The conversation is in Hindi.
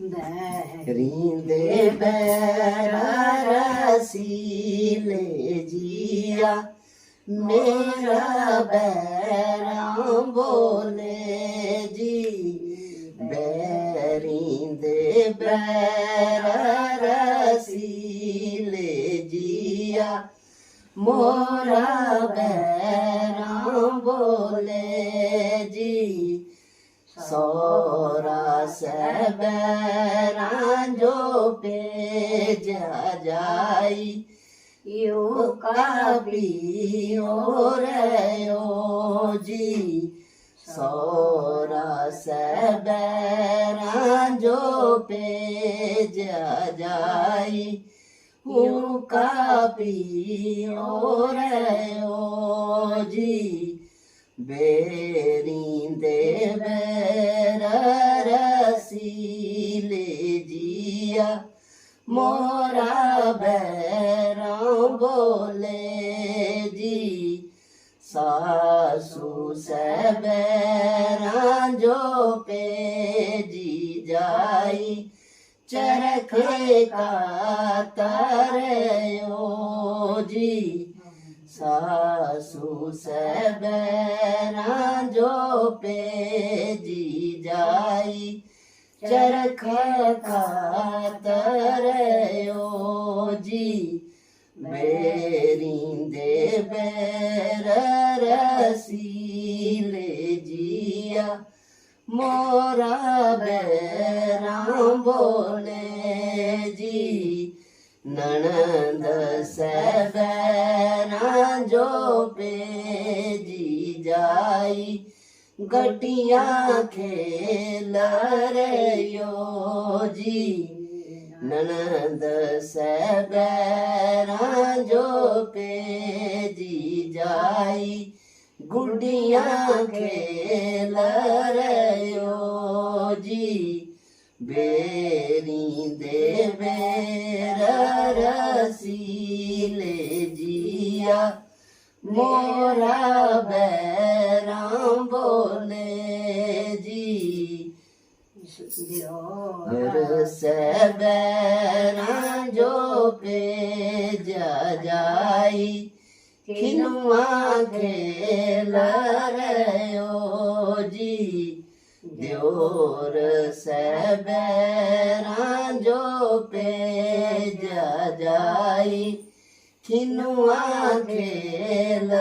रींदे बैरा रसीले जिया मेरा बैरा बोले जी बैरींदे बैरा रसीले जिया मोरा बैरा बोले जी सौरा से बैरा जो पे जाई यो कभी और जी सौरा से बैरा जो पे जाई यो कभी और जी बेरींदे बैरा रसीले जिया मोरा बैरा बोले जी सासू से बैरा जो पे जी जाई चरखे का तरयो जी सासू से बैरा जो पे जी जाई चरखा तरयो जी बेरींदे बैरा रसीले जिया मोरा बैरा बोले जी ननंद से बैरा जो पे जी जाई गटिया खेल रयो जी ननंद से बैरा जो पे जी जाई गुडिया खेल रयो जी बेरींदे बैरा रसीले जिया मोरा बैरा बोले जी घर से बैरा जो पे जाई खिनुआ खेल रयो जी द्योर से बैरा जो पे जाई खिनुआ खेल